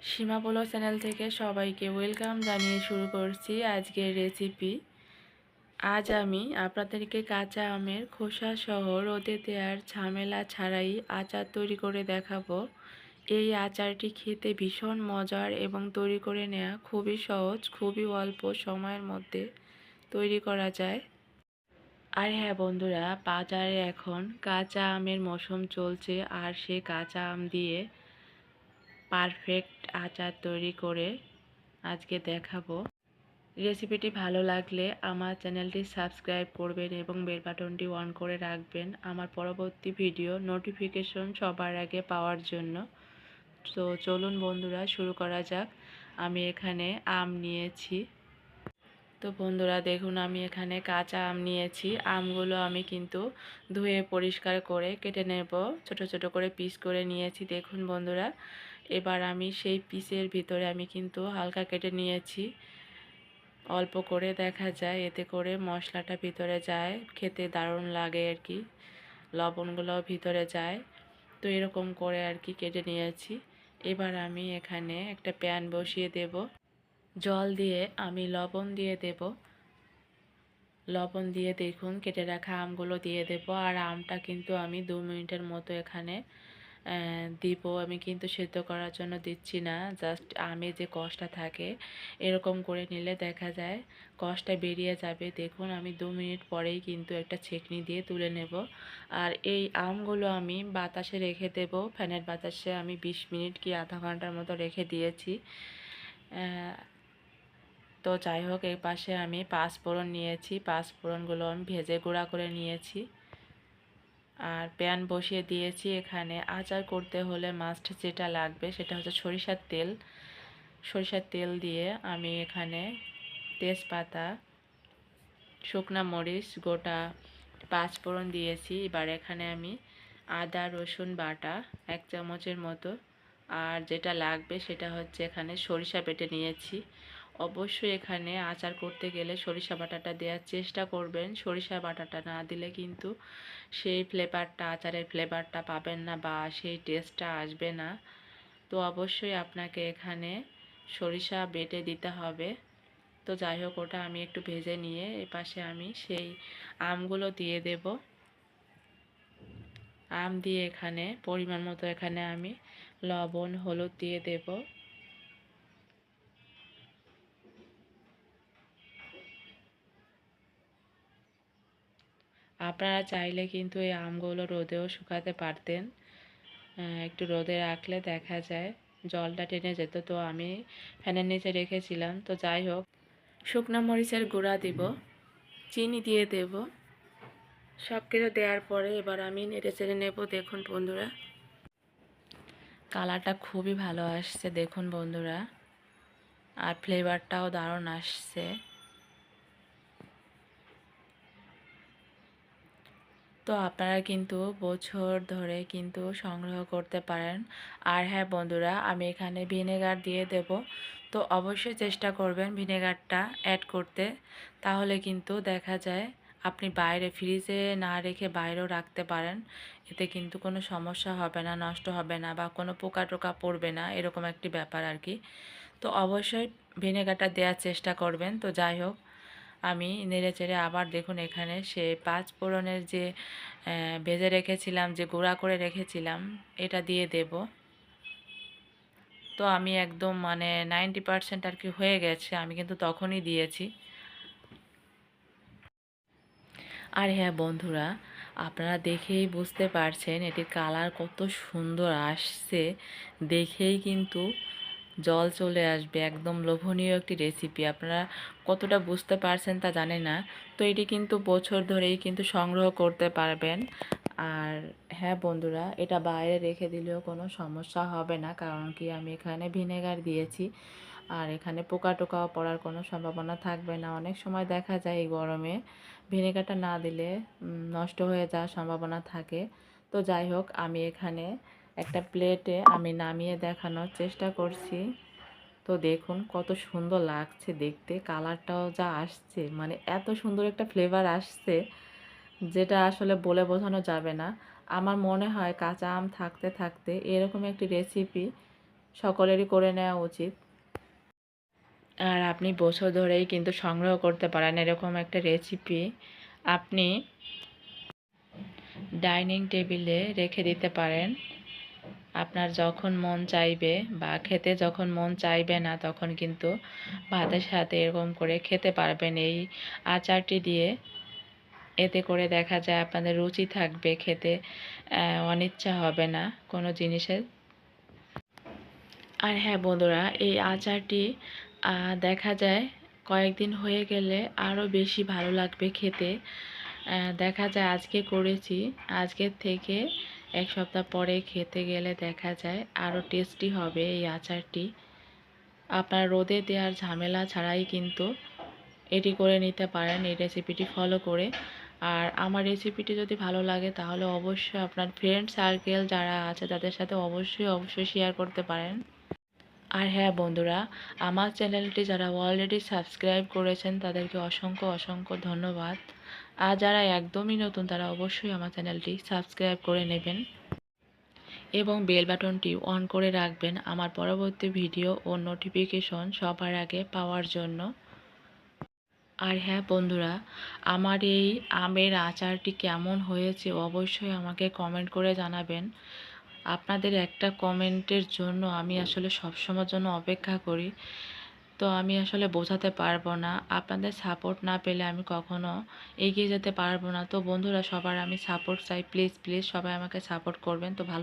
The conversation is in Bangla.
সীমা পোলাও চ্যানেল থেকে সবাইকে ওয়েলকাম জানিয়ে শুরু করছি আজকের রেসিপি। আজ আমি আপনাদেরকে কাঁচা আমের খোসা সহ রোদে দেওয়ার ঝামেলা ছাড়াই আচার তৈরি করে দেখাবো। এই আচারটি খেতে ভীষণ মজার এবং তৈরি করে নেওয়া খুবই সহজ, খুবই অল্প সময়ের মধ্যে তৈরি করা যায়। আর হ্যাঁ বন্ধুরা, বাজারে এখন কাঁচা আমের মৌসুম চলছে, আর সেই কাঁচা আম দিয়ে পারফেক্ট আচার তৈরি করে আজকে দেখাবো। রেসিপিটি ভালো লাগলে আমার চ্যানেলটি সাবস্ক্রাইব করবেন এবং বেল বাটনটি অন করে রাখবেন আমার পরবর্তী ভিডিও নোটিফিকেশন সবার আগে পাওয়ার জন্য। তো চলুন বন্ধুরা, শুরু করা যাক। আমি এখানে আম নিয়েছি। তো বন্ধুরা দেখুন, আমি এখানে কাঁচা আম নিয়েছি। আমগুলো আমি কিন্তু ধুয়ে পরিষ্কার করে কেটে নেব, ছোট ছোট করে পিস করে নিয়েছি। দেখুন বন্ধুরা, এবার আমি সেই পিসের ভিতরে আমি কিন্তু হালকা কেটে নিয়েছি, অল্প করে দেখা যায়, এতে করে মশলাটা ভিতরে যায়, খেতে দারুণ লাগে আর কি, লবণগুলোও ভিতরে যায়। তো এরকম করে আর কি কেটে নিয়েছি। এবার আমি এখানে একটা প্যান বসিয়ে দেব, জল দিয়ে আমি লবণ দিয়ে দেব। লবণ দিয়ে দেখুন কেটে রাখা আমগুলো দিয়ে দেব। আর আমটা কিন্তু আমি 2 মিনিটের মতো এখানে দিব। আমি কিন্তু সেদ্ধ করার জন্য দিচ্ছি না, জাস্ট আমে যে কষটা থাকে এরকম করে নিলে দেখা যায় কষটা বেরিয়ে যাবে। দেখুন আমি 2 মিনিট পরেই কিন্তু একটা ছেঁকনি দিয়ে তুলে নেব। আর এই আমগুলো আমি বাতাসে রেখে দেব, ফ্যানের বাতাসে আমি 20 মিনিট কি আধা ঘন্টার মতো রেখে দিয়েছি। তো যাই হোক, এই পাশে আমি পাঁচফোড়ন নিয়েছি, পাঁচফোড়নগুলো আমি ভেজে গুঁড়া করে নিয়েছি। আর প্যান বসিয়ে দিয়েছি। এখানে আচার করতে হলে মাস্ট যেটা লাগবে সেটা হচ্ছে সরিষার তেল। সরিষার তেল দিয়ে আমি এখানে তেজপাতা, শুকনা মরিচ, গোটা পাঁচফোড়ন দিয়েছি। এবার এখানে আমি আদা রসুন বাটা 1 চামচের মতো, আর যেটা লাগবে সেটা হচ্ছে এখানে সরিষা বেটে নিয়েছি। অবশ্যই এখানে আচার করতে গেলে সরিষা বাটাটা দেওয়ার চেষ্টা করবেন। সরিষা বাটাটা না দিলে কিন্তু সেই ফ্লেভারটা, আচারের ফ্লেভারটা পাবেন না বা সেই টেস্টটা আসবে না। তো অবশ্যই আপনাকে এখানে সরিষা বেটে দিতে হবে। তো যাই হোক, ওটা আমি একটু ভেজে নিয়ে এপাশে আমি সেই আমগুলো দিয়ে দেব। আম দিয়ে এখানে পরিমাণ মতো এখানে আমি লবণ হলুদ দিয়ে দেব। আপনারা চাইলে কিন্তু এই আমগুলো রোদেও শুকাতে পারতেন। একটু রোদে রাখলে দেখা যায় জলটা টেনে যেত। তো আমি ফ্যানের নিচে রেখেছিলাম। তো যাই হোক, শুকনো মরিচের গুঁড়া দিব, চিনি দিয়ে দেব। সব কিছু দেওয়ার পরে এবার আমি নেড়ে চেড়ে নেব। দেখুন বন্ধুরা, কালারটা খুবই ভালো আসছে দেখুন বন্ধুরা, আর ফ্লেভারটাও দারুণ আসছে। তো আপনারা কিন্তু বছর ধরে কিন্তু সংগ্রহ করতে পারেন। আর হ্যাঁ বন্ধুরা, আমি এখানে ভিনেগার দিয়ে দেব। তো অবশ্যই চেষ্টা করবেন ভিনেগারটা অ্যাড করতে, তাহলে কিন্তু দেখা যায় আপনি বাইরে ফ্রিজে না রেখে বাইরেও রাখতে পারেন। এতে কিন্তু কোনো সমস্যা হবে না, নষ্ট হবে না বা কোনো পোকা টোকা পড়বে না, এরকম একটি ব্যাপার আর কি। তো অবশ্যই ভিনেগারটা দেওয়ার চেষ্টা করবেন। তো যাই হোক, আমি নেড়েচেড়ে আবার দেখুন এখানে সে পাঁচ ফোড়নের যে ভেজে রেখেছিলাম, যে গুঁড়া করে রেখেছিলাম, এটা দিয়ে দেব। তো আমি একদম 90% আর কি হয়ে গেছে, আমি কিন্তু তখনই দিয়েছি। আর হ্যাঁ বন্ধুরা, আপনারা দেখেই বুঝতে পারছেন এটির কালার কত সুন্দর আসছে। দেখেই কিন্তু জল চলে আসবে, একদম লোভনীয় একটি রেসিপি। আপনারা কতটা বুঝতে পারছেন তা জানি না। তো এটি কিন্তু বছর ধরেই কিন্তু সংগ্রহ করতে পারবেন। আর হ্যাঁ বন্ধুরা, এটা বাইরে রেখে দিলেও কোনো সমস্যা হবে না, কারণ কি আমি এখানে ভিনেগার দিয়েছি। আর এখানে পোকা টোকাও পড়ার কোনো সম্ভাবনা থাকবে না। অনেক সময় দেখা যায় এই গরমে ভিনেগারটা না দিলে নষ্ট হয়ে যাওয়ার সম্ভাবনা থাকে। তো যাই হোক, আমি এখানে একটা প্লেটে আমি নামিয়ে দেখানোর চেষ্টা করছি। তো দেখুন কত সুন্দর লাগছে দেখতে, কালারটাও যা আসছে, এত সুন্দর একটা ফ্লেভার আসছে যেটা আসলে বলে বোঝানো যাবে না। আমার মনে হয় কাঁচা আম থাকতে থাকতে এরকম একটি রেসিপি সকলেরই করে নেওয়া উচিত। আর আপনি বছর ধরেই কিন্তু সংগ্রহ করতে পারেন এরকম একটা রেসিপি। আপনি ডাইনিং টেবিলে রেখে দিতে পারেন। আপনার যখন মন চাইবে বা খেতে যখন মন চাইবে না, তখন কিন্তু ভাতের সাথে এরকম করে খেতে পারবেন এই আচারটি দিয়ে। এতে করে দেখা যায় আপনাদের রুচি থাকবে, খেতে অনিচ্ছা হবে না কোনো জিনিসের। আর হ্যাঁ বন্ধুরা, এই আচারটি দেখা যায় কয়েকদিন হয়ে গেলে আরও বেশি ভালো লাগবে খেতে। দেখা যায় আজকে করেছি, আজকের থেকে 1 সপ্তাহ পরে খেতে গেলে দেখা যায় আরও টেস্টি হবে এই আচারটি। আপনার রোদে দেওয়ার ঝামেলা ছাড়াই কিন্তু এটি করে নিতে পারেন এই রেসিপিটি ফলো করে। আর আমার রেসিপিটি যদি ভালো লাগে তাহলে অবশ্যই আপনার ফ্রেন্ড সার্কেল যারা আছে তাদের সাথে অবশ্যই শেয়ার করতে পারেন। আর হ্যাঁ বন্ধুরা, আমার চ্যানেলটি যারা অলরেডি সাবস্ক্রাইব করেছেন তাদেরকে অসংখ্য ধন্যবাদ। আর যারা একদমই নতুন তারা অবশ্যই আমার চ্যানেলটি সাবস্ক্রাইব করে নেবেন এবং বেল বাটনটি অন করে রাখবেন আমার পরবর্তী ভিডিও ও নোটিফিকেশন সবার আগে পাওয়ার জন্য। আর হ্যাঁ বন্ধুরা, আমার এই আমের আচারটি কেমন হয়েছে অবশ্যই আমাকে কমেন্ট করে জানাবেন। আপনাদের একটা কমেন্টের জন্য আমি আসলে সবসময়ের জন্য অপেক্ষা করি। তো আমি আসলে বোঝাতে পারবো না, আপনাদের সাপোর্ট না পেলে আমি কখনো এগিয়ে যেতে পারবো না। তো বন্ধুরা, সবার আমি সাপোর্ট চাই, প্লিজ সবাই আমাকে সাপোর্ট করবেন। তো ভালো